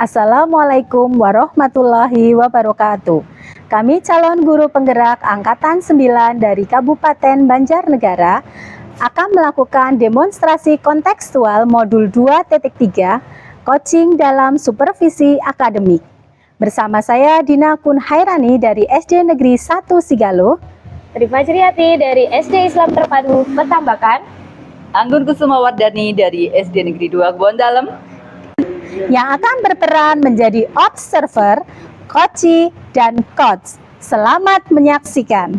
Assalamualaikum warahmatullahi wabarakatuh. Kami calon guru penggerak Angkatan 9 dari Kabupaten Banjarnegara akan melakukan demonstrasi kontekstual modul 2.3 coaching dalam supervisi akademik. Bersama saya Dina Kun Hairani dari SD Negeri 1 Sigalo, Tri Fajriati dari SD Islam Terpadu Petambakan, Anggun Kusuma Wardani dari SD Negeri 2 Kebon Dalem, yang akan berperan menjadi observer, coach, dan coach. Selamat menyaksikan.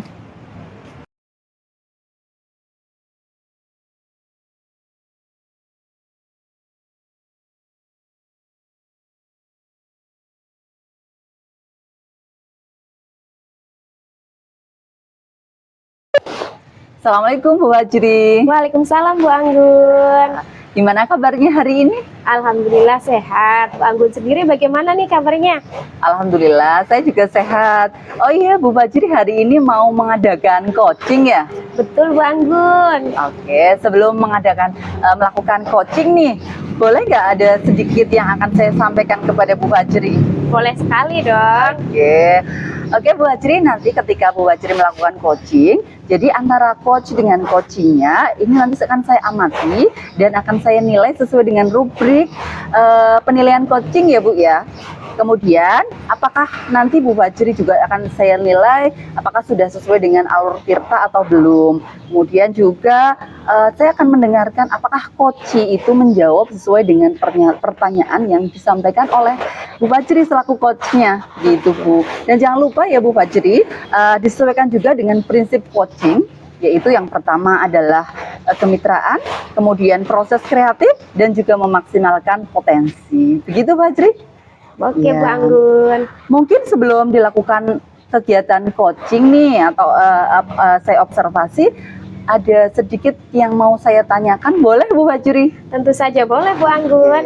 Assalamualaikum Bu Fajri. Waalaikumsalam Bu Anggun. Gimana kabarnya hari ini? Alhamdulillah sehat. Bu Anggun sendiri bagaimana nih kabarnya? Alhamdulillah, saya juga sehat. Oh iya, Bu Fajri hari ini mau mengadakan coaching ya? Betul Bu Anggun. Oke, sebelum melakukan coaching nih, boleh nggak ada sedikit yang akan saya sampaikan kepada Bu Fajri? Boleh sekali dong. Oke Bu Fajri, nanti ketika Bu Fajri melakukan coaching, jadi antara coach dengan coachingnya ini nanti akan saya amati dan akan saya nilai sesuai dengan rubrik penilaian coaching ya Bu ya. Kemudian apakah nanti Bu Fajri juga akan saya nilai apakah sudah sesuai dengan alur tirta atau belum. Kemudian juga saya akan mendengarkan apakah coaching itu menjawab sesuai dengan pertanyaan yang disampaikan oleh Bu Fajri selaku coachnya gitu Bu. Dan jangan lupa ya Bu Fajri, disesuaikan juga dengan prinsip coaching, yaitu yang pertama adalah kemitraan, kemudian proses kreatif, dan juga memaksimalkan potensi. Begitu Bu Fajri? Oke Bu Anggun. Mungkin sebelum dilakukan kegiatan coaching nih atau saya observasi, ada sedikit yang mau saya tanyakan, boleh Bu Fajri? Tentu saja boleh Bu Anggun.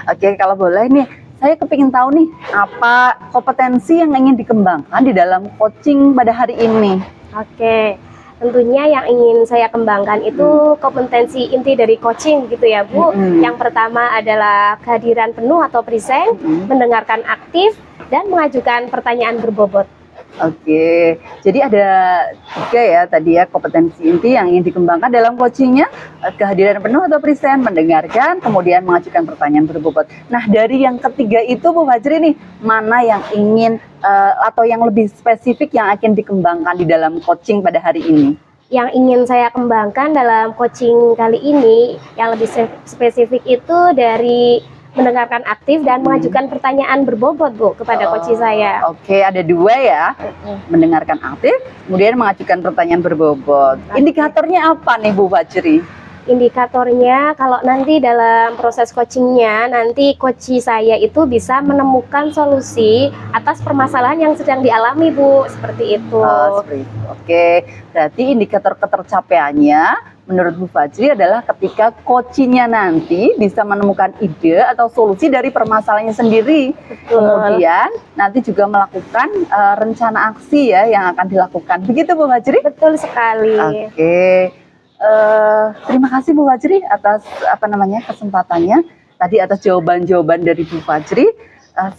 Oke, kalau boleh nih, saya kepingin tahu nih, apa kompetensi yang ingin dikembangkan di dalam coaching pada hari ini? Oke, tentunya yang ingin saya kembangkan itu kompetensi inti dari coaching gitu ya Bu. Yang pertama adalah kehadiran penuh atau present, mendengarkan aktif, dan mengajukan pertanyaan berbobot. Oke, jadi ada 3 ya tadi ya kompetensi inti yang ingin dikembangkan dalam coachingnya, kehadiran penuh atau present, mendengarkan, kemudian mengajukan pertanyaan berbobot. Nah dari yang ketiga itu Bu Fajri nih, mana yang ingin atau yang lebih spesifik yang akan dikembangkan di dalam coaching pada hari ini? Yang ingin saya kembangkan dalam coaching kali ini, yang lebih spesifik itu dari mendengarkan aktif dan mengajukan pertanyaan berbobot Bu kepada coach saya. Oke, ada 2 ya, mendengarkan aktif, kemudian mengajukan pertanyaan berbobot. Indikatornya apa nih Bu Fajri? Indikatornya kalau nanti dalam proses coachingnya, nanti coach saya itu bisa menemukan solusi atas permasalahan yang sedang dialami Bu, seperti itu. Seperti itu. Oke, berarti indikator ketercapaiannya menurut Bu Fajri adalah ketika coachingnya nanti bisa menemukan ide atau solusi dari permasalahannya sendiri. Betul. Kemudian nanti juga melakukan rencana aksi ya yang akan dilakukan. Begitu Bu Fajri? Betul sekali. Oke. Terima kasih Bu Fajri atas kesempatannya tadi, atas jawaban-jawaban dari Bu Fajri.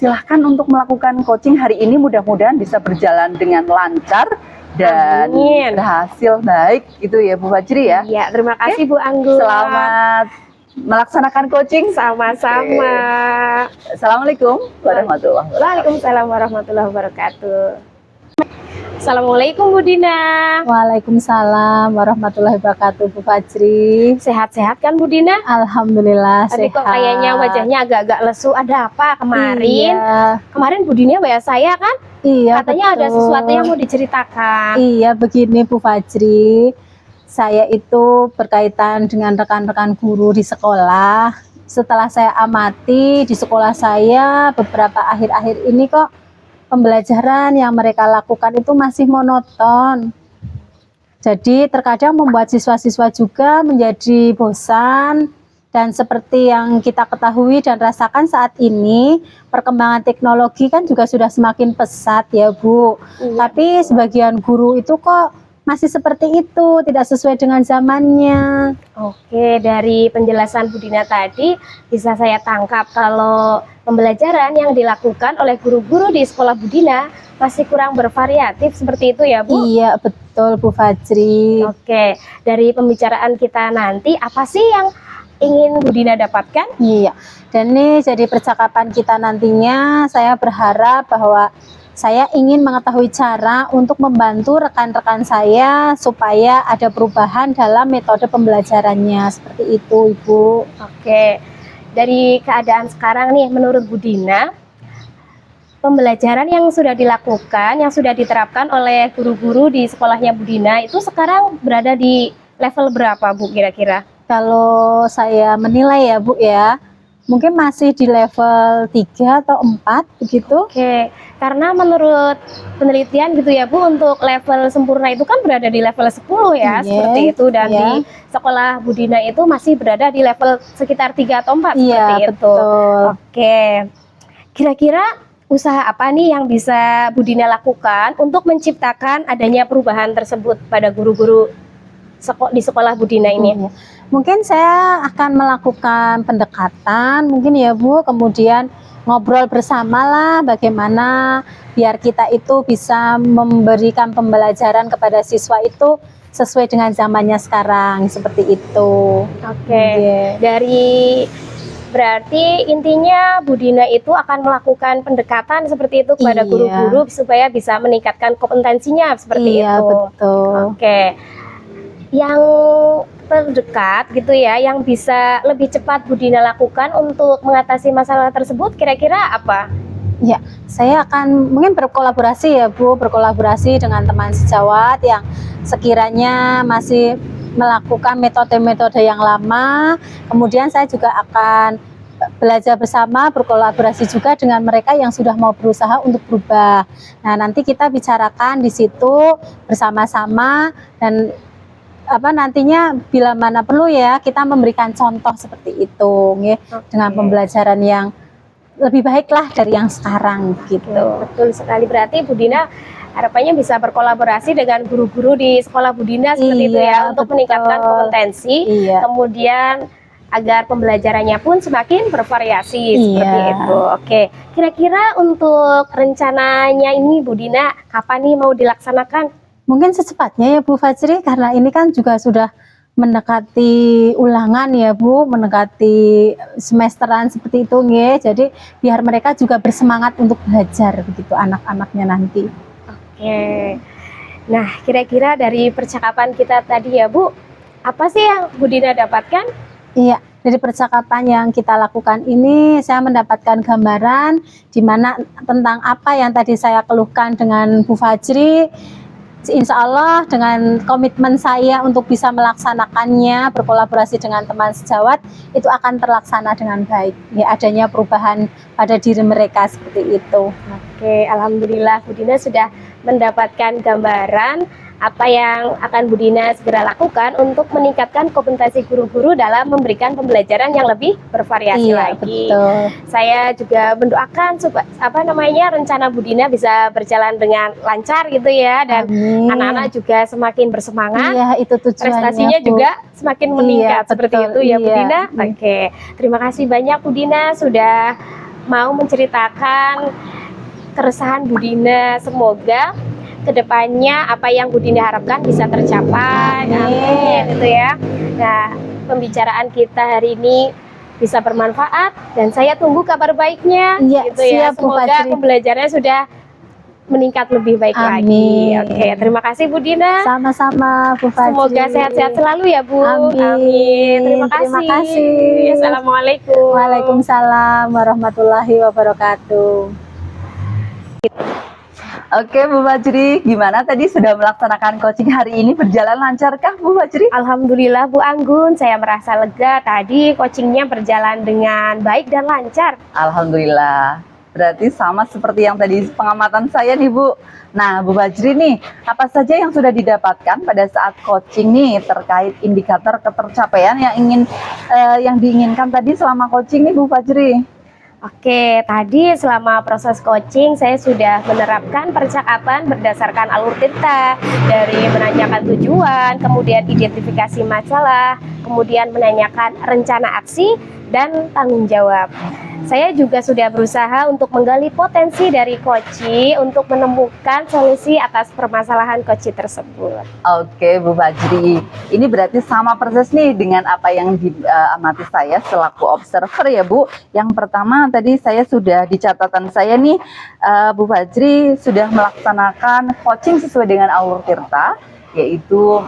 Silahkan untuk melakukan coaching hari ini, mudah-mudahan bisa berjalan dengan lancar dan berhasil baik gitu ya Bu Fajri ya. Iya, terima kasih Bu Anggun. Selamat melaksanakan coaching. Sama-sama. Assalamualaikum warahmatullahi wabarakatuh. Waalaikumsalam warahmatullahi wabarakatuh. Assalamualaikum Bu Dina. Waalaikumsalam warahmatullahi wabarakatuh Bu Fajri. Sehat-sehat kan Bu Dina? Alhamdulillah Tadi sehat. kok kayaknya wajahnya agak-agak lesu. Ada apa kemarin? Iya. Kemarin Bu Dina WA saya kan? Iya, Katanya betul. ada sesuatu yang mau diceritakan. Iya, begini Bu Fajri. Saya itu berkaitan dengan rekan-rekan guru di sekolah. Setelah saya amati di sekolah saya beberapa akhir-akhir ini kok pembelajaran yang mereka lakukan itu masih monoton. Jadi terkadang membuat siswa-siswa juga menjadi bosan. Dan seperti yang kita ketahui dan rasakan saat ini, perkembangan teknologi kan juga sudah semakin pesat ya Bu. Tapi sebagian guru itu kok masih seperti itu, tidak sesuai dengan zamannya. Oke, dari penjelasan Bu Dina tadi bisa saya tangkap kalau pembelajaran yang dilakukan oleh guru-guru di sekolah Bu Dina masih kurang bervariatif seperti itu ya Bu? Iya, betul Bu Fajri. Oke, dari pembicaraan kita nanti apa sih yang ingin Bu Dina dapatkan? Iya, dan ini jadi percakapan kita nantinya, saya berharap bahwa saya ingin mengetahui cara untuk membantu rekan-rekan saya supaya ada perubahan dalam metode pembelajarannya, seperti itu Ibu. Oke, dari keadaan sekarang nih menurut Bu Dina, pembelajaran yang sudah dilakukan, yang sudah diterapkan oleh guru-guru di sekolahnya Bu Dina itu sekarang berada di level berapa Bu kira-kira? Kalau saya menilai ya Bu ya, mungkin masih di level 3 atau 4 begitu. Oke, karena menurut penelitian gitu ya Bu, untuk level sempurna itu kan berada di level 10 ya, Iya, seperti itu. Dan iya. di sekolah Bu Dina itu masih berada di level sekitar 3 atau 4 Iya, seperti itu. betul. Oke, kira-kira usaha apa nih yang bisa Bu Dina lakukan untuk menciptakan adanya perubahan tersebut pada guru-guru di sekolah Bu Dina ini? Iya. Mungkin saya akan melakukan pendekatan, mungkin ya Bu, kemudian ngobrol bersama lah bagaimana biar kita itu bisa memberikan pembelajaran kepada siswa itu sesuai dengan zamannya sekarang, seperti itu. Oke, Iya. berarti intinya Bu Dina itu akan melakukan pendekatan seperti itu kepada Iya. guru-guru supaya bisa meningkatkan kompetensinya seperti Iya, itu. betul. Oke, yang terdekat gitu ya, yang bisa lebih cepat Bu Dina lakukan untuk mengatasi masalah tersebut kira-kira apa? Ya, saya akan mungkin berkolaborasi ya Bu, berkolaborasi dengan teman sejawat yang sekiranya masih melakukan metode-metode yang lama. Kemudian saya juga akan belajar bersama, berkolaborasi juga dengan mereka yang sudah mau berusaha untuk berubah. Nah, nanti kita bicarakan di situ bersama-sama dan nantinya bila mana perlu ya kita memberikan contoh seperti itu nggih, dengan pembelajaran yang lebih baik lah dari yang sekarang gitu. Betul sekali, berarti Bu Dina harapannya bisa berkolaborasi dengan guru-guru di sekolah Bu Dina seperti itu ya, untuk betul. meningkatkan kompetensi, Iya. kemudian agar pembelajarannya pun semakin bervariasi seperti Iya. itu. Oke, kira-kira untuk rencananya ini Bu Dina kapan nih mau dilaksanakan? Mungkin secepatnya ya Bu Fajri, karena ini kan juga sudah mendekati ulangan ya Bu, mendekati semesteran seperti itu nggih. Jadi biar mereka juga bersemangat untuk belajar begitu anak-anaknya nanti. Oke. Nah, kira-kira dari percakapan kita tadi ya Bu, apa sih yang Bu Dina dapatkan? Iya, dari percakapan yang kita lakukan ini saya mendapatkan gambaran di mana tentang apa yang tadi saya keluhkan dengan Bu Fajri. Insya Allah dengan komitmen saya untuk bisa melaksanakannya, berkolaborasi dengan teman sejawat, itu akan terlaksana dengan baik. Ya, adanya perubahan pada diri mereka seperti itu. Oke, alhamdulillah Bu Dina sudah mendapatkan gambaran apa yang akan Bu Dina segera lakukan untuk meningkatkan kompetensi guru-guru dalam memberikan pembelajaran yang lebih bervariasi Iya, lagi. betul. Saya juga mendoakan rencana Bu Dina bisa berjalan dengan lancar gitu ya, dan Amin. anak-anak juga semakin bersemangat. Iya, itu tujuannya, Prestasinya Bu. juga semakin meningkat Iya, seperti betul, itu ya Bu iya. Dina. Oke, terima kasih banyak Bu Dina sudah mau menceritakan keresahan Bu Dina. Semoga kedepannya apa yang Bu Dina harapkan bisa tercapai. Amin. Gitu ya. Nah, pembicaraan kita hari ini bisa bermanfaat dan saya tunggu kabar baiknya. Iya, Gitu ya. siap, Bu Semoga Fajri. pembelajarannya sudah meningkat lebih baik Amin. lagi. Oke, terima kasih Bu Dina. Sama-sama Bu Fajri. Semoga sehat-sehat selalu ya Bu. Amin. Terima Terima kasih. kasih. Assalamualaikum. Waalaikumsalam warahmatullahi wabarakatuh. Oke Bu Fajri, gimana tadi sudah melaksanakan coaching hari ini, berjalan lancarkah Bu Fajri? Alhamdulillah Bu Anggun, saya merasa lega tadi coachingnya berjalan dengan baik dan lancar. Alhamdulillah. Berarti sama seperti yang tadi pengamatan saya nih Bu. Nah Bu Fajri nih, apa saja yang sudah didapatkan pada saat coaching nih terkait indikator ketercapaian yang diinginkan tadi selama coaching nih Bu Fajri? Oke, tadi selama proses coaching saya sudah menerapkan percakapan berdasarkan alur tirta, dari menanyakan tujuan, kemudian identifikasi masalah, kemudian menanyakan rencana aksi dan tanggung jawab. Saya juga sudah berusaha untuk menggali potensi dari koci untuk menemukan solusi atas permasalahan koci tersebut. Oke, Bu Fajri. Ini berarti sama persis nih dengan apa yang diamati saya selaku observer ya, Bu. Yang pertama tadi saya sudah di catatan saya nih, Bu Fajri sudah melaksanakan coaching sesuai dengan alur tirta, yaitu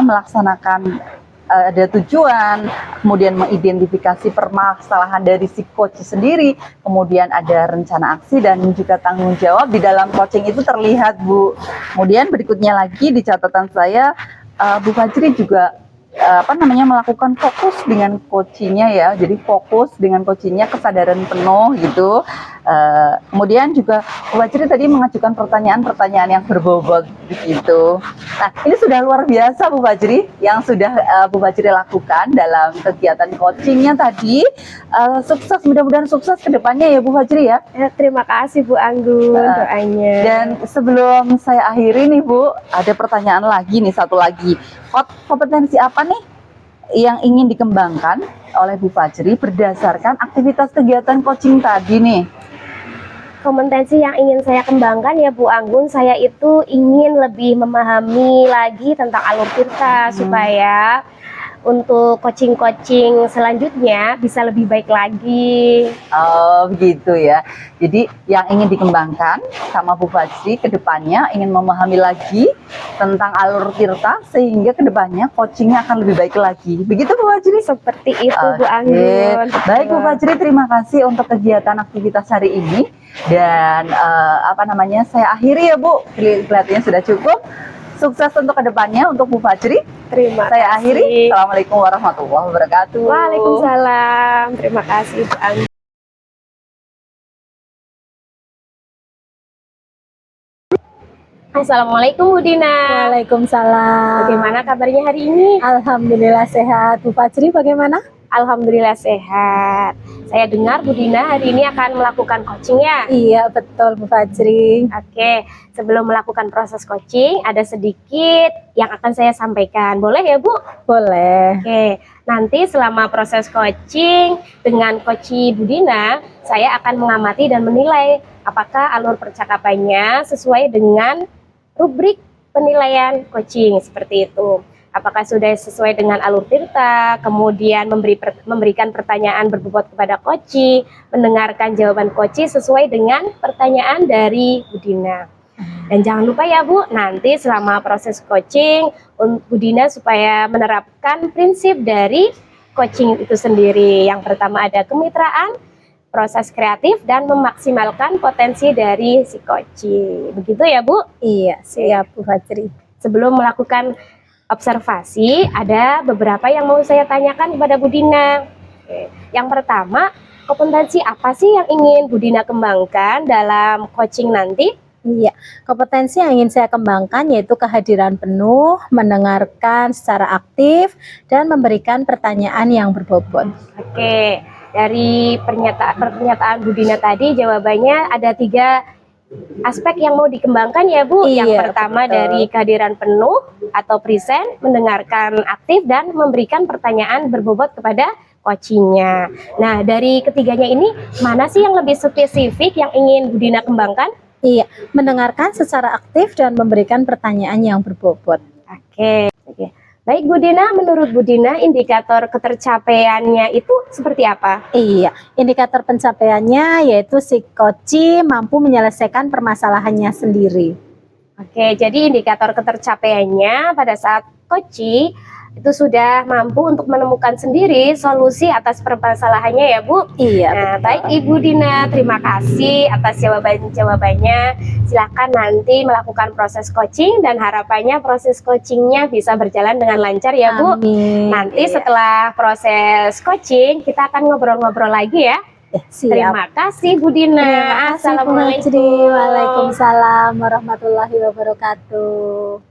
melaksanakan ada tujuan, kemudian mengidentifikasi permasalahan dari si coach sendiri, kemudian ada rencana aksi dan juga tanggung jawab di dalam coaching itu terlihat, Bu. Kemudian berikutnya lagi di catatan saya, Bu Fajri juga melakukan fokus dengan coachingnya ya, jadi fokus dengan coachingnya, kesadaran penuh gitu. Kemudian juga Bu Fajri tadi mengajukan pertanyaan-pertanyaan yang berbobot gitu. Nah, ini sudah luar biasa Bu Fajri yang sudah Bu Fajri lakukan dalam kegiatan coachingnya tadi. Sukses, mudah-mudahan sukses ke depannya ya Bu Fajri ya. Terima kasih Bu Anggun doanya. Dan sebelum saya akhiri nih Bu, ada pertanyaan lagi nih, satu lagi. Kompetensi apa nih yang ingin dikembangkan oleh Bu Fajri berdasarkan aktivitas kegiatan coaching tadi nih? Kompetensi yang ingin saya kembangkan ya Bu Anggun, saya itu ingin lebih memahami lagi tentang alur tirta supaya untuk coaching-coaching selanjutnya bisa lebih baik lagi. Oh begitu ya. Jadi yang ingin dikembangkan sama Bu Fajri ke depannya ingin memahami lagi tentang alur tirta sehingga ke depannya coachingnya akan lebih baik lagi. Begitu Bu Fajri? Seperti itu Bu Anggun. Baik Bu Fajri, terima kasih untuk kegiatan aktivitas hari ini. Dan saya akhiri ya Bu. Kelihatannya sudah cukup. Sukses untuk kedepannya untuk Bu Fajri. Terima kasih. Saya akhiri. Assalamualaikum warahmatullahi wabarakatuh. Waalaikumsalam. Terima kasih Bu Anggun. Assalamualaikum Bu Dina. Waalaikumsalam. Bagaimana kabarnya hari ini? Alhamdulillah sehat. Bu Fajri bagaimana? Alhamdulillah sehat. Saya dengar Bu Dina hari ini akan melakukan coaching ya? Iya betul Bu Fajri. Oke, sebelum melakukan proses coaching ada sedikit yang akan saya sampaikan. Boleh ya Bu? Boleh. Oke, nanti selama proses coaching dengan Coach Bu Dina, saya akan mengamati dan menilai apakah alur percakapannya sesuai dengan rubrik penilaian coaching seperti itu. Apakah sudah sesuai dengan alur tirta, kemudian memberikan pertanyaan berbobot kepada coach, mendengarkan jawaban coach sesuai dengan pertanyaan dari Bu Dina. Dan jangan lupa ya Bu, nanti selama proses coaching, Bu Dina supaya menerapkan prinsip dari coaching itu sendiri. Yang pertama ada kemitraan, proses kreatif, dan memaksimalkan potensi dari si coach. Begitu ya Bu? Iya, siap Bu Fajri. Sebelum melakukan observasi, ada beberapa yang mau saya tanyakan kepada Bu Dina. Oke. Yang pertama, kompetensi apa sih yang ingin Bu Dina kembangkan dalam coaching nanti? Iya, kompetensi yang ingin saya kembangkan yaitu kehadiran penuh, mendengarkan secara aktif, dan memberikan pertanyaan yang berbobot. Oke, dari pernyataan Bu Dina tadi jawabannya ada 3 aspek yang mau dikembangkan ya Bu. Iya, yang pertama betul. dari kehadiran penuh atau present, mendengarkan aktif, dan memberikan pertanyaan berbobot kepada coachingnya. Nah, dari ketiganya ini mana sih yang lebih spesifik yang ingin Bu Dina kembangkan? Iya, mendengarkan secara aktif dan memberikan pertanyaan yang berbobot. Oke. Baik Bu Dina, menurut Bu Dina indikator ketercapaiannya itu seperti apa? Iya, indikator pencapaiannya yaitu si coach mampu menyelesaikan permasalahannya sendiri. Oke, jadi indikator ketercapaiannya pada saat coach itu sudah mampu untuk menemukan sendiri solusi atas permasalahannya ya Bu. Iya. Nah, betul. baik Ibu Dina, terima kasih atas jawabannya. Silakan nanti melakukan proses coaching dan harapannya proses coachingnya bisa berjalan dengan lancar ya Bu. Amin. Nanti Iya. setelah proses coaching kita akan ngobrol-ngobrol lagi ya. Siap. Terima kasih Bu Dina. Terima kasih Bu Fajri. Waalaikumsalam warahmatullahi wabarakatuh.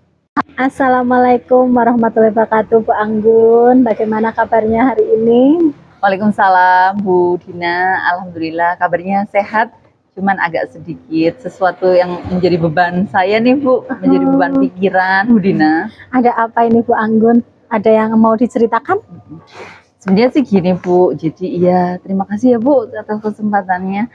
Assalamualaikum warahmatullahi wabarakatuh Bu Anggun. Bagaimana kabarnya hari ini? Waalaikumsalam Bu Dina, alhamdulillah kabarnya sehat, cuman agak sedikit sesuatu yang menjadi beban saya nih Bu, menjadi beban pikiran Bu Dina. Ada apa ini Bu Anggun? Ada yang mau diceritakan? Sebenarnya sih gini Bu, jadi iya terima kasih ya Bu atas kesempatannya.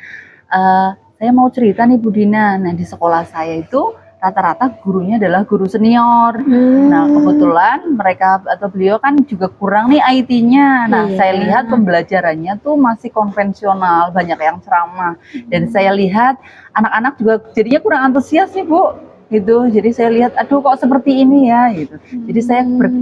Saya mau cerita nih Bu Dina, nah di sekolah saya itu rata-rata gurunya adalah guru senior. Nah kebetulan mereka atau beliau kan juga kurang nih IT-nya. Nah Iya. saya lihat pembelajarannya tuh masih konvensional, banyak yang ceramah. Dan saya lihat anak-anak juga jadinya kurang antusias nih Bu. Gitu. Jadi saya lihat, aduh kok seperti ini ya gitu. Jadi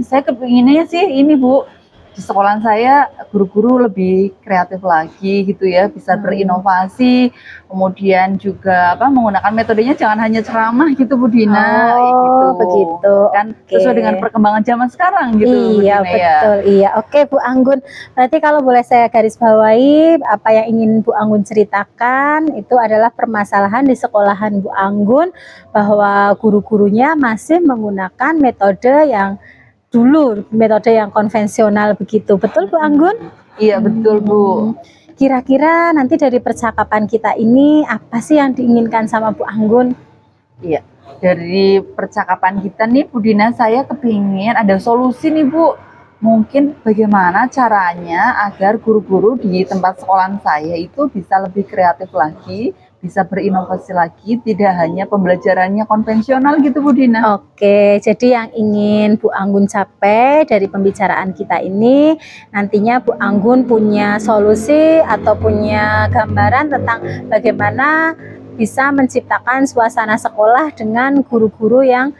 saya kepinginnya sih ini Bu, di sekolah saya guru-guru lebih kreatif lagi gitu ya, bisa berinovasi, kemudian juga menggunakan metodenya jangan hanya ceramah gitu Bu Dina, gitu. Begitu. Kan Oke. sesuai dengan perkembangan zaman sekarang gitu Bu Iya, Dina, betul. Iya, oke Bu Anggun. Berarti kalau boleh saya garis bawahi, apa yang ingin Bu Anggun ceritakan itu adalah permasalahan di sekolahan Bu Anggun, bahwa guru-gurunya masih menggunakan metode yang dulu, metode yang konvensional begitu. Betul Bu Anggun? Iya betul Bu. Kira-kira nanti dari percakapan kita ini apa sih yang diinginkan sama Bu Anggun? Iya, dari percakapan kita nih Bu Dina, saya kepingin ada solusi nih Bu. Mungkin bagaimana caranya agar guru-guru di tempat sekolahan saya itu bisa lebih kreatif lagi, bisa berinovasi lagi, tidak hanya pembelajarannya konvensional gitu Bu Dina. Oke, jadi yang ingin Bu Anggun capai dari pembicaraan kita ini, nantinya Bu Anggun punya solusi atau punya gambaran tentang bagaimana bisa menciptakan suasana sekolah dengan guru-guru yang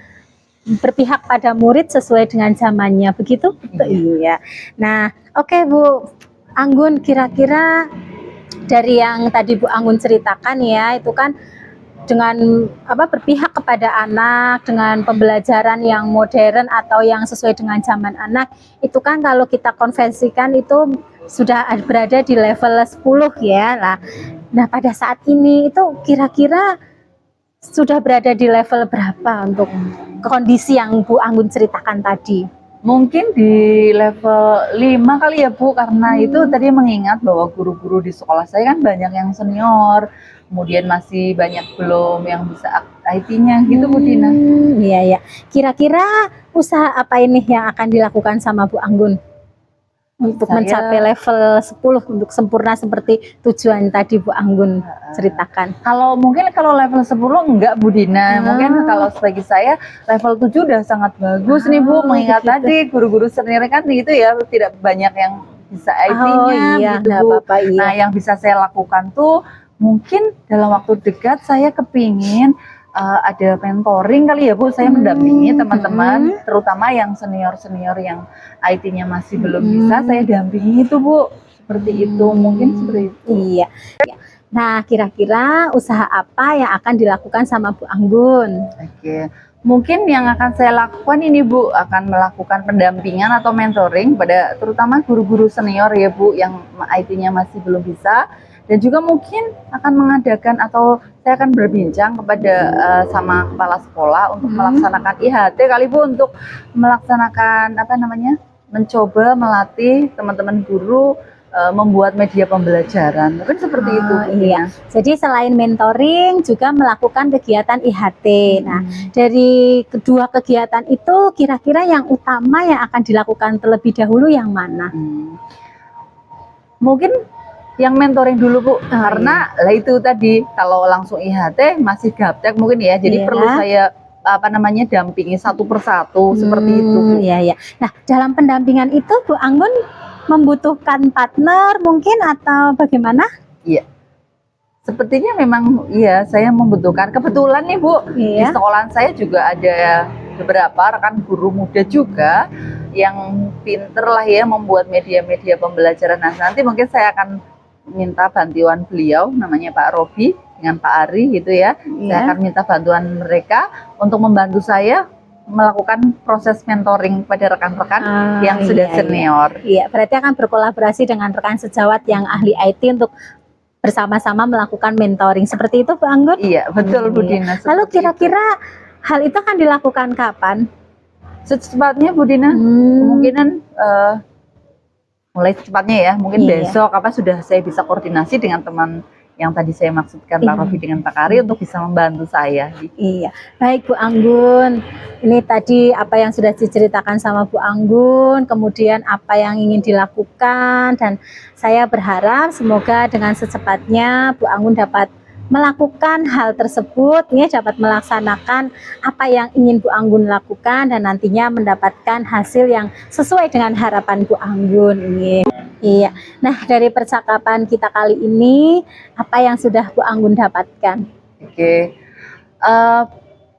berpihak pada murid sesuai dengan zamannya, begitu? Iya. Nah, oke Bu Anggun, kira-kira dari yang tadi Bu Anggun ceritakan ya, itu kan dengan berpihak kepada anak, dengan pembelajaran yang modern atau yang sesuai dengan zaman anak, itu kan kalau kita konversikan itu sudah berada di level 10 ya. Nah pada saat ini itu kira-kira sudah berada di level berapa untuk kondisi yang Bu Anggun ceritakan tadi? Mungkin di level 5 kali ya Bu, karena itu tadi mengingat bahwa guru-guru di sekolah saya kan banyak yang senior, kemudian masih banyak belum yang bisa IT-nya gitu Bu Dina. Iya ya. Kira-kira usaha apa ini yang akan dilakukan sama Bu Anggun untuk Saya- mencapai level 10 untuk sempurna seperti tujuan tadi Bu Anggun ceritakan? Kalau level 10 enggak Bu Dina, mungkin kalau bagi saya level 7 udah sangat bagus nih Bu, mengingat begitu. tadi guru-guru senior kan gitu ya, tidak banyak yang bisa IT-nya iya, gitu nggak Bu. apa-apa, iya. Nah yang bisa saya lakukan tuh mungkin dalam waktu dekat saya kepingin ada mentoring kali ya Bu, saya mendampingi teman-teman terutama yang senior-senior yang IT-nya masih belum bisa, saya dampingi itu Bu, seperti itu, mungkin seperti itu. Iya. Nah, kira-kira usaha apa yang akan dilakukan sama Bu Anggun? Oke, mungkin yang akan saya lakukan ini Bu, akan melakukan pendampingan atau mentoring pada terutama guru-guru senior ya Bu, yang IT-nya masih belum bisa, dan juga mungkin akan mengadakan atau saya akan berbincang kepada sama kepala sekolah untuk melaksanakan IHT kali Bu, untuk melaksanakan mencoba melatih teman-teman guru membuat media pembelajaran, mungkin seperti itu Bu. Iya. Jadi selain mentoring juga melakukan kegiatan IHT. Nah, dari kedua kegiatan itu kira-kira yang utama yang akan dilakukan terlebih dahulu yang mana? Mungkin yang mentoring dulu Bu, karena lah itu tadi kalau langsung IHT masih gaptek mungkin ya, jadi Iya. perlu saya dampingi satu persatu seperti itu Bu. Iya, iya. Nah, dalam pendampingan itu Bu Anggun membutuhkan partner mungkin atau bagaimana? Iya. Sepertinya memang iya, saya membutuhkan. Kebetulan nih Bu, di Iya. sekolahan saya juga ada beberapa rekan guru muda juga yang pinter lah ya membuat media-media pembelajaran. Nah, nanti mungkin saya akan minta bantuan beliau, namanya Pak Robi dengan Pak Ari gitu ya. Saya akan minta bantuan mereka untuk membantu saya melakukan proses mentoring pada rekan-rekan yang sudah senior. Iya, berarti akan berkolaborasi dengan rekan sejawat yang ahli IT untuk bersama-sama melakukan mentoring. Seperti itu Bu Anggun? Iya, betul Bu Dina. Lalu seperti kira-kira hal itu akan dilakukan kapan? itu. Secepatnya Bu Dina, kemungkinan mulai secepatnya ya, mungkin Iya. besok apa sudah saya bisa koordinasi dengan teman yang tadi saya maksudkan Pak Iya. Rofi dengan Pak Kari untuk bisa membantu saya. Iya, baik Bu Anggun. Ini tadi apa yang sudah diceritakan sama Bu Anggun, kemudian apa yang ingin dilakukan, dan saya berharap semoga dengan secepatnya Bu Anggun dapat melakukan hal tersebut, ya, dapat melaksanakan apa yang ingin Bu Anggun lakukan dan nantinya mendapatkan hasil yang sesuai dengan harapan Bu Anggun. Iya. Nah, dari percakapan kita kali ini, apa yang sudah Bu Anggun dapatkan? Oke,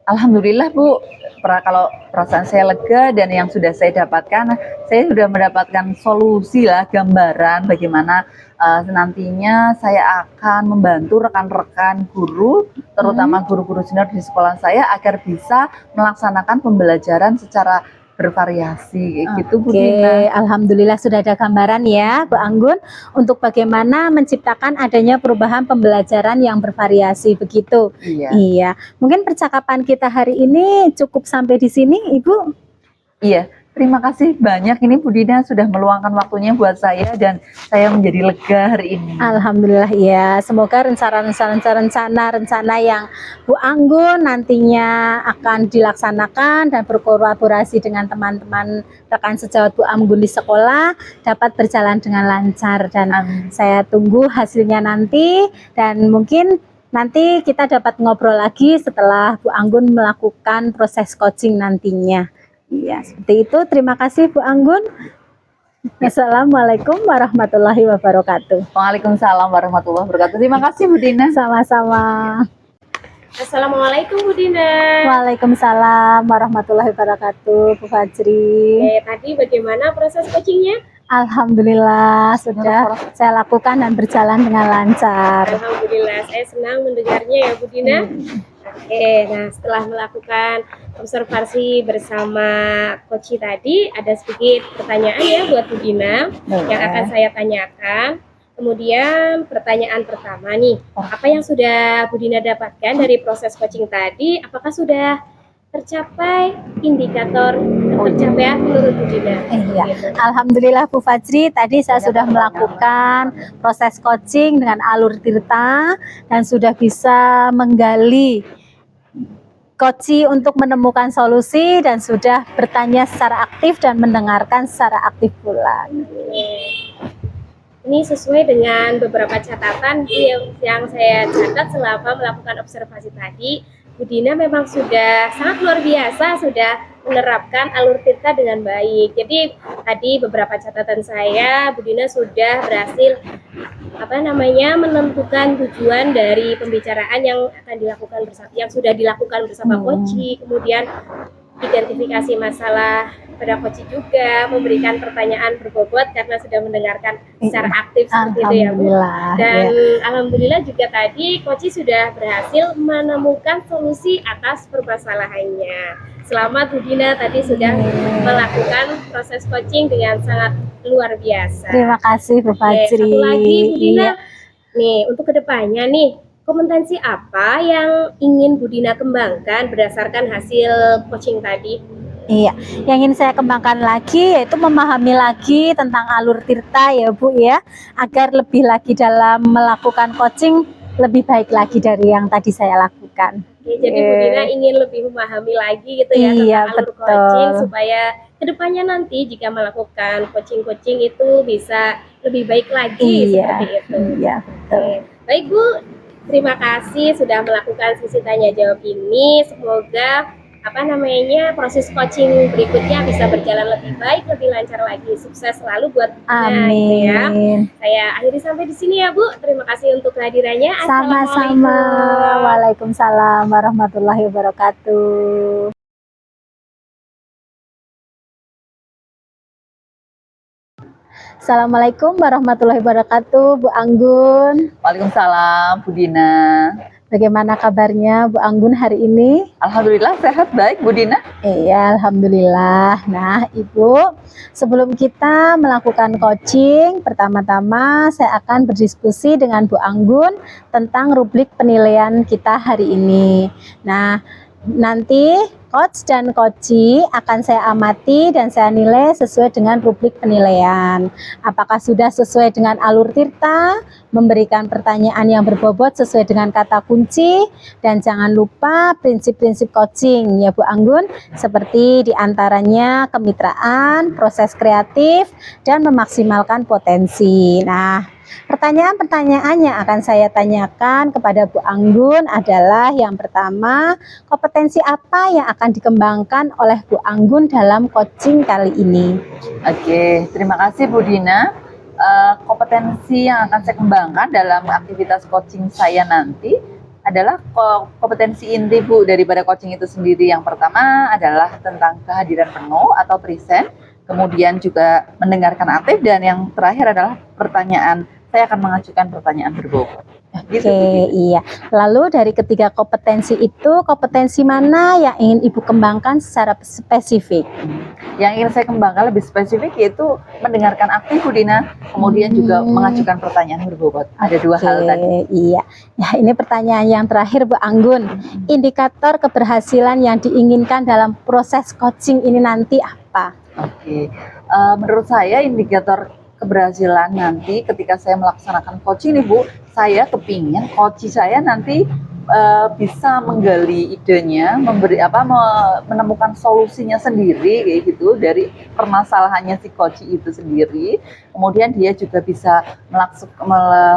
alhamdulillah Bu, kalau perasaan saya lega dan yang sudah saya dapatkan, saya sudah mendapatkan solusi lah, gambaran bagaimana nantinya saya akan membantu rekan-rekan guru, terutama guru-guru senior di sekolah saya agar bisa melaksanakan pembelajaran secara bervariasi kayak gitu Bu Oke, Dina. alhamdulillah sudah ada gambaran ya Bu Anggun untuk bagaimana menciptakan adanya perubahan pembelajaran yang bervariasi begitu. Iya. Iya, mungkin percakapan kita hari ini cukup sampai di sini, Ibu. Iya, terima kasih banyak ini Bu Dina sudah meluangkan waktunya buat saya dan saya menjadi lega hari ini. Alhamdulillah ya. Semoga rencana yang Bu Anggun nantinya akan dilaksanakan dan berkolaborasi dengan teman-teman rekan sejawat Bu Anggun di sekolah dapat berjalan dengan lancar, dan Amin. saya tunggu hasilnya nanti, dan mungkin nanti kita dapat ngobrol lagi setelah Bu Anggun melakukan proses coaching nantinya. Iya, seperti itu. Terima kasih Bu Anggun. Assalamualaikum warahmatullahi wabarakatuh. Waalaikumsalam warahmatullahi wabarakatuh. Terima kasih Bu Dina. Sama-sama. Assalamualaikum Bu Dina. Waalaikumsalam warahmatullahi wabarakatuh, Bu Fajri. Oke, tadi bagaimana proses coachingnya? Alhamdulillah sudah saya lakukan dan berjalan dengan lancar. Alhamdulillah, saya senang mendengarnya ya Bu Dina. Oke, nah setelah melakukan observasi bersama Koci tadi, ada sedikit pertanyaan ya buat Bu Dina yang akan saya tanyakan. Kemudian pertanyaan pertama nih, apa yang sudah Bu Dina dapatkan dari proses coaching tadi? Apakah sudah tercapai indikator tercapai menurut Bu Dina? Iya. Gitu. Alhamdulillah Bu Fajri, tadi saya sudah melakukan proses coaching dengan alur tirta dan sudah bisa menggali coaching untuk menemukan solusi dan sudah bertanya secara aktif dan mendengarkan secara aktif pula. Ini sesuai dengan beberapa catatan yang saya catat selama melakukan observasi tadi. Bu Dina memang sudah sangat luar biasa, sudah menerapkan alur tirta dengan baik. Jadi tadi beberapa catatan saya, Bu Dina sudah berhasil menentukan tujuan dari pembicaraan yang akan dilakukan bersama, yang sudah dilakukan bersama Koci, kemudian identifikasi masalah pada Koci juga, memberikan pertanyaan berbobot karena sudah mendengarkan secara aktif seperti itu ya Bu. Dan alhamdulillah juga tadi Koci sudah berhasil menemukan solusi atas permasalahannya. Selamat Bu Dina tadi sudah melakukan proses coaching dengan sangat luar biasa. Terima kasih Bu Fajri. Satu lagi Bu Dina, nih untuk kedepannya nih, kompetensi apa yang ingin Bu Dina kembangkan berdasarkan hasil coaching tadi? Iya, yang ingin saya kembangkan lagi yaitu memahami lagi tentang alur tirta ya Bu ya, agar lebih lagi dalam melakukan coaching lebih baik lagi dari yang tadi saya lakukan. Oke, jadi Bu Dina ingin lebih memahami lagi gitu ya tentang alur coaching supaya kedepannya nanti jika melakukan coaching-coaching itu bisa lebih baik lagi seperti itu. Iya, betul. Oke. Baik Bu, terima kasih sudah melakukan sesi tanya jawab ini. Semoga proses coaching berikutnya bisa berjalan lebih baik, lebih lancar lagi. Sukses selalu buat Bu Dina, gitu ya. Saya akhiri sampai di sini ya Bu. Terima kasih untuk kehadirannya. Sama-sama. Waalaikumsalam warahmatullahi wabarakatuh. Assalamualaikum warahmatullahi wabarakatuh, Bu Anggun. Waalaikumsalam Bu Dina. Bagaimana kabarnya Bu Anggun hari ini? Alhamdulillah sehat, baik Bu Dina. Iya, alhamdulillah. Nah, Ibu, sebelum kita melakukan coaching, pertama-tama saya akan berdiskusi dengan Bu Anggun tentang rubrik penilaian kita hari ini. Nah, nanti Coach dan coachee akan saya amati dan saya nilai sesuai dengan rubrik penilaian. Apakah sudah sesuai dengan alur tirta, memberikan pertanyaan yang berbobot sesuai dengan kata kunci, dan jangan lupa prinsip-prinsip coaching ya Bu Anggun, seperti diantaranya kemitraan, proses kreatif, dan memaksimalkan potensi. Nah, pertanyaan-pertanyaan yang akan saya tanyakan kepada Bu Anggun adalah yang pertama, kompetensi apa yang akan dikembangkan oleh Bu Anggun dalam coaching kali ini? Oke, terima kasih Bu Dina. Kompetensi yang akan saya kembangkan dalam aktivitas coaching saya nanti adalah kompetensi inti Bu daripada coaching itu sendiri. Yang pertama adalah tentang kehadiran penuh atau present, kemudian juga mendengarkan aktif, dan yang terakhir adalah pertanyaan. Saya akan mengajukan pertanyaan berbobot. Gitu, Iya. Lalu dari ketiga kompetensi itu, kompetensi mana yang ingin Ibu kembangkan secara spesifik? Yang ingin saya kembangkan lebih spesifik yaitu mendengarkan aktif Bu Dina, kemudian juga mengajukan pertanyaan berbobot. Ada dua hal tadi. Iya. Ya, ini pertanyaan yang terakhir Bu Anggun. Indikator keberhasilan yang diinginkan dalam proses coaching ini nanti apa? Oke. Menurut saya indikator keberhasilan nanti ketika saya melaksanakan coaching nih Bu, saya kepingin coach saya nanti bisa menggali idenya, menemukan solusinya sendiri kayak gitu dari permasalahannya si coach itu sendiri. Kemudian dia juga bisa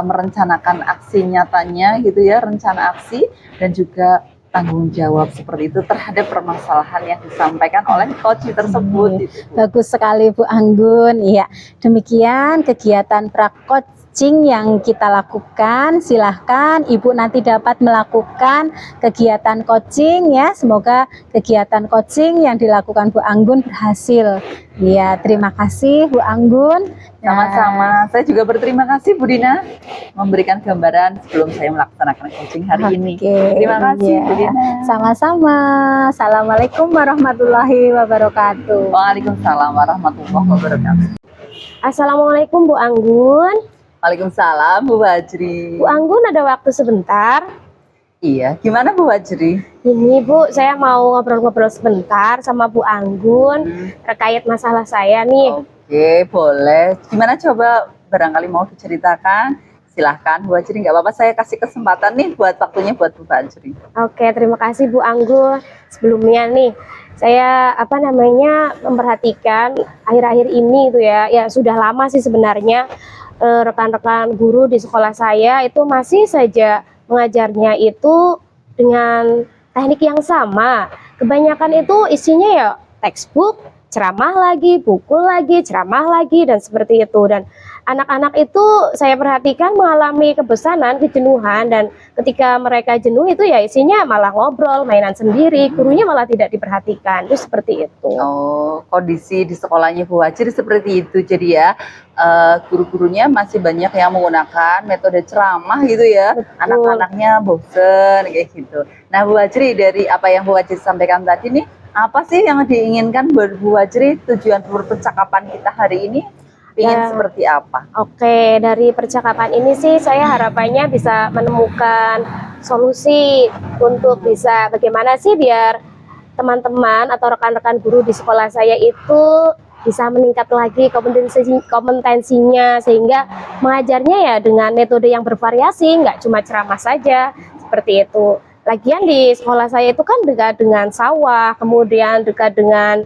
merencanakan aksi nyatanya gitu ya, rencana aksi, dan juga tanggung jawab seperti itu terhadap permasalahan yang disampaikan oleh coach tersebut. Bagus sekali Bu Anggun. Iya, demikian kegiatan pra-coaching yang kita lakukan. Silahkan Ibu nanti dapat melakukan kegiatan coaching ya. Semoga kegiatan coaching yang dilakukan Bu Anggun berhasil. Iya, terima kasih Bu Anggun. Sama-sama. Saya juga berterima kasih Bu Dina memberikan gambaran sebelum saya melaksanakan coaching hari ini. Terima kasih Bu Dina. Sama-sama. Assalamualaikum warahmatullahi wabarakatuh. Waalaikumsalam warahmatullahi wabarakatuh. Assalamualaikum Bu Anggun. Waalaikumsalam Bu Wajri. Bu Anggun ada waktu sebentar? Iya, gimana Bu Wajri? Ini Bu, saya mau ngobrol-ngobrol sebentar sama Bu Anggun terkait masalah saya nih. Oke, boleh. Gimana coba barangkali mau diceritakan? Silahkan Bu Wajri, nggak apa-apa, saya kasih kesempatan nih buat waktunya buat Bu Wajri. Oke, terima kasih Bu Anggun. Sebelumnya nih, saya memperhatikan akhir-akhir ini itu ya sudah lama sih sebenarnya rekan-rekan guru di sekolah saya itu masih saja mengajarnya itu dengan teknik yang sama. Kebanyakan itu isinya ya textbook, ceramah lagi, pukul lagi, ceramah lagi, dan seperti itu. Dan anak-anak itu saya perhatikan mengalami kebosanan, kejenuhan, dan ketika mereka jenuh itu ya isinya malah ngobrol, mainan sendiri, gurunya malah tidak diperhatikan. Itu seperti itu. Oh, kondisi di sekolahnya Bu Wajri seperti itu. Jadi ya, guru-gurunya masih banyak yang menggunakan metode ceramah gitu ya. Anak-anaknya bosen kayak gitu. Nah Bu Wajri, dari apa yang Bu Wajri sampaikan tadi nih, apa sih yang diinginkan buat Bu Wajri, tujuan percakapan kita hari ini? Ingin seperti apa? Oke, dari percakapan ini sih saya harapannya bisa menemukan solusi untuk bisa bagaimana sih biar teman-teman atau rekan-rekan guru di sekolah saya itu bisa meningkat lagi kompetensinya, sehingga mengajarnya ya dengan metode yang bervariasi, nggak cuma ceramah saja, seperti itu. Lagian di sekolah saya itu kan dekat dengan sawah, kemudian dekat dengan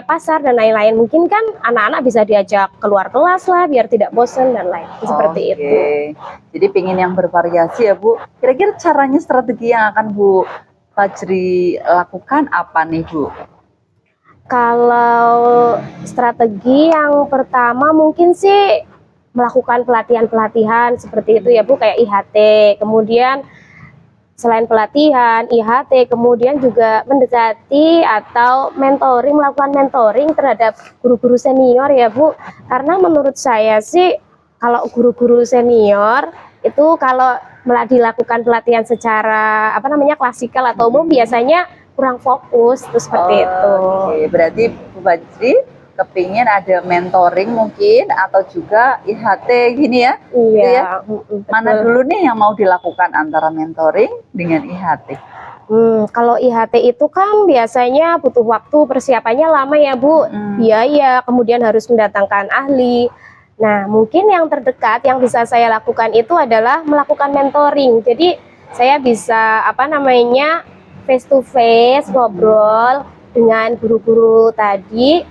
pasar dan lain-lain. Mungkin kan anak-anak bisa diajak keluar kelas lah biar tidak bosan dan lain seperti itu. Jadi pengen yang bervariasi ya Bu. Kira-kira caranya, strategi yang akan Bu Wajri lakukan apa nih Bu? Kalau strategi yang pertama mungkin sih melakukan pelatihan-pelatihan seperti itu ya Bu, kayak IHT. Kemudian selain pelatihan, IHT, kemudian juga mendekati atau melakukan mentoring terhadap guru-guru senior ya Bu. Karena menurut saya sih kalau guru-guru senior itu kalau dilakukan pelatihan secara klasikal atau umum biasanya kurang fokus, itu seperti itu. Oke, berarti Bu Wajri kepingin ada mentoring mungkin atau juga IHT gini ya? Iya. Ya? Mana dulu nih yang mau dilakukan antara mentoring dengan IHT? Kalau IHT itu kan biasanya butuh waktu, persiapannya lama ya Bu, biaya, kemudian harus mendatangkan ahli. Nah, mungkin yang terdekat yang bisa saya lakukan itu adalah melakukan mentoring. Jadi saya bisa face to face ngobrol dengan guru-guru tadi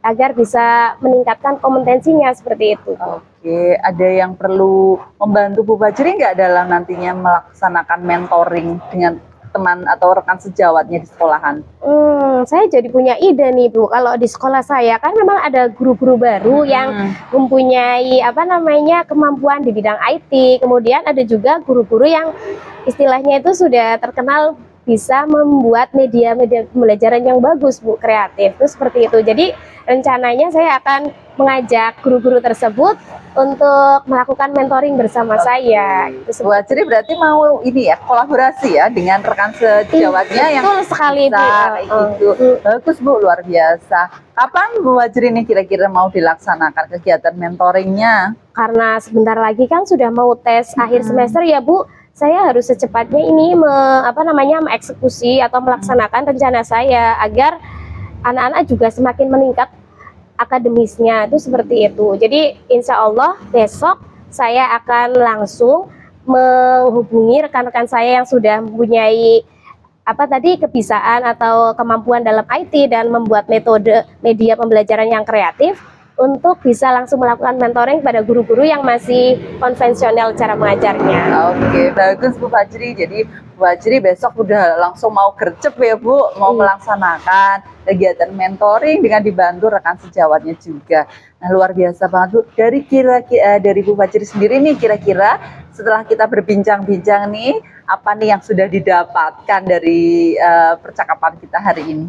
agar bisa meningkatkan kompetensinya seperti itu. Oke, ada yang perlu membantu Bu Fajri nggak dalam nantinya melaksanakan mentoring dengan teman atau rekan sejawatnya di sekolahan? Saya jadi punya ide nih Bu. Kalau di sekolah saya kan memang ada guru-guru baru yang mempunyai kemampuan di bidang IT. Kemudian ada juga guru-guru yang istilahnya itu sudah terkenal bisa membuat media-media pembelajaran yang bagus Bu, kreatif. Itu seperti itu. Jadi rencananya saya akan mengajak guru-guru tersebut untuk melakukan mentoring bersama saya. Bu Fajri berarti mau ini ya, kolaborasi ya dengan rekan sejawatnya yang betul sekali Bu. Itu bagus Bu, luar biasa. Kapan Bu Fajri ini kira-kira mau dilaksanakan kegiatan mentoringnya? Karena sebentar lagi kan sudah mau tes akhir semester ya Bu. Saya harus secepatnya ini mengeksekusi atau melaksanakan rencana saya agar anak-anak juga semakin meningkat akademisnya, itu seperti itu. Jadi insya Allah besok saya akan langsung menghubungi rekan-rekan saya yang sudah mempunyai kebiasaan atau kemampuan dalam IT dan membuat metode media pembelajaran yang kreatif untuk bisa langsung melakukan mentoring pada guru-guru yang masih konvensional cara mengajarnya. Oke, bagus Bu Fajri. Jadi Bu Fajri besok udah langsung mau gercep ya Bu, mau melaksanakan kegiatan mentoring dengan dibantu rekan sejawatnya juga. Nah, luar biasa banget Bu. Dari Bu Fajri sendiri nih, kira-kira setelah kita berbincang-bincang nih, apa nih yang sudah didapatkan dari percakapan kita hari ini?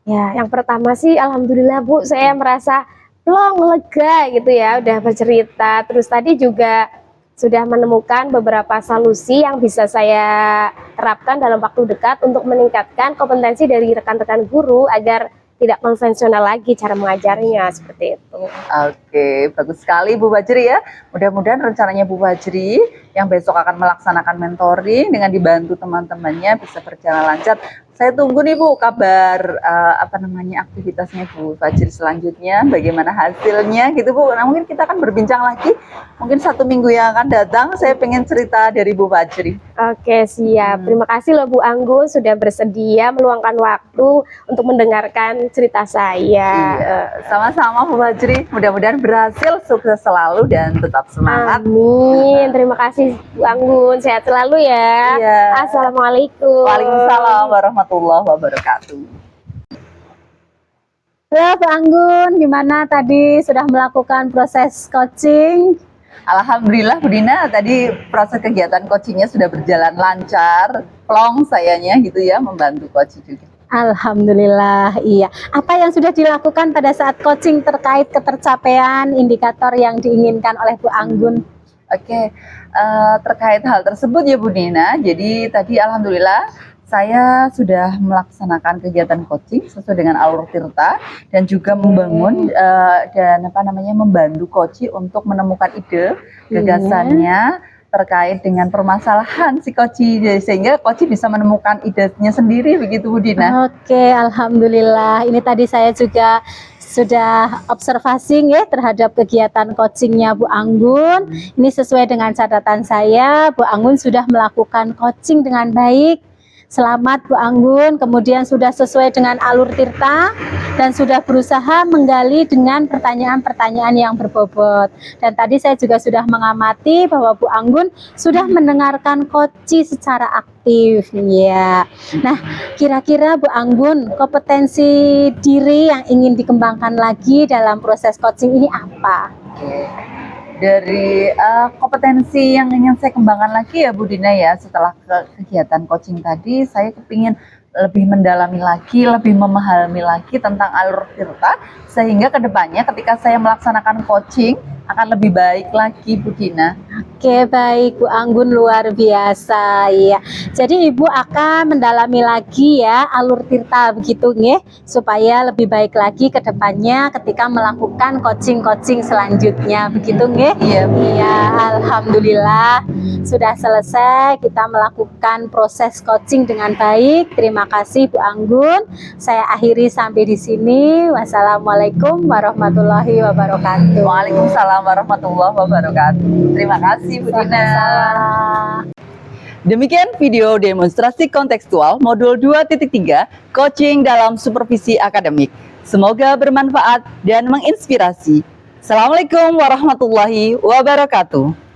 Ya, yang pertama sih alhamdulillah Bu, saya merasa lega gitu ya, udah bercerita. Terus tadi juga sudah menemukan beberapa solusi yang bisa saya terapkan dalam waktu dekat untuk meningkatkan kompetensi dari rekan-rekan guru agar tidak konvensional lagi cara mengajarnya, seperti itu. Oke, bagus sekali Bu Fajri ya. Mudah-mudahan rencananya Bu Fajri yang besok akan melaksanakan mentoring dengan dibantu teman-temannya bisa berjalan lancar. Saya tunggu nih Bu kabar aktivitasnya Bu Fajri selanjutnya, bagaimana hasilnya gitu Bu. Nah, mungkin kita akan berbincang lagi mungkin 1 minggu yang akan datang. Saya pengen cerita dari Bu Fajri. Oke, siap. Terima kasih loh Bu Anggun sudah bersedia meluangkan waktu untuk mendengarkan cerita saya. Iya, sama-sama Bu Fajri. Mudah-mudahan berhasil, sukses selalu dan tetap semangat. Amin. Terima kasih Bu Anggun. Sehat selalu ya. Iya. Assalamualaikum. Waalaikumsalam warahmatullahi wabarakatuh. Halo Pak Anggun, gimana tadi sudah melakukan proses coaching? Alhamdulillah Bu Dina, tadi proses kegiatan coachingnya sudah berjalan lancar, plong sayanya gitu ya, membantu coach juga. Alhamdulillah, iya. Apa yang sudah dilakukan pada saat coaching terkait ketercapaian indikator yang diinginkan oleh Bu Anggun? Oke, terkait hal tersebut ya Bu Dina, jadi tadi alhamdulillah saya sudah melaksanakan kegiatan coaching sesuai dengan alur tirta dan juga membangun membantu coach untuk menemukan ide gagasannya terkait dengan permasalahan si coach, sehingga coach bisa menemukan idenya sendiri, begitu Bu Dina. Oke, alhamdulillah. Ini tadi saya juga sudah observasi ya terhadap kegiatan coachingnya Bu Anggun. Ini sesuai dengan catatan saya, Bu Anggun sudah melakukan coaching dengan baik. Selamat Bu Anggun, kemudian sudah sesuai dengan alur tirta dan sudah berusaha menggali dengan pertanyaan-pertanyaan yang berbobot. Dan tadi saya juga sudah mengamati bahwa Bu Anggun sudah mendengarkan coach secara aktif ya. Nah, kira-kira Bu Anggun, kompetensi diri yang ingin dikembangkan lagi dalam proses coaching ini apa? Dari kompetensi yang ingin saya kembangkan lagi ya Bu Dina ya, setelah kegiatan coaching tadi, saya kepingin lebih mendalami lagi, lebih memahami lagi tentang alur tirta, sehingga kedepannya ketika saya melaksanakan coaching akan lebih baik lagi Bu Dina. Oke, baik Bu Anggun, luar biasa ya. Jadi Ibu akan mendalami lagi ya alur tirta begitu nggih, supaya lebih baik lagi ke depannya ketika melakukan coaching-coaching selanjutnya begitu nggih. Iya, Bu. Iya, alhamdulillah sudah selesai kita melakukan proses coaching dengan baik. Terima kasih Bu Anggun. Saya akhiri sampai di sini. Wassalamualaikum warahmatullahi wabarakatuh. Waalaikumsalam warahmatullahi wabarakatuh. Terima kasih Bu Dina. Salam. Demikian video demonstrasi kontekstual modul 2.3 coaching dalam supervisi akademik. Semoga bermanfaat dan menginspirasi. Assalamualaikum warahmatullahi wabarakatuh.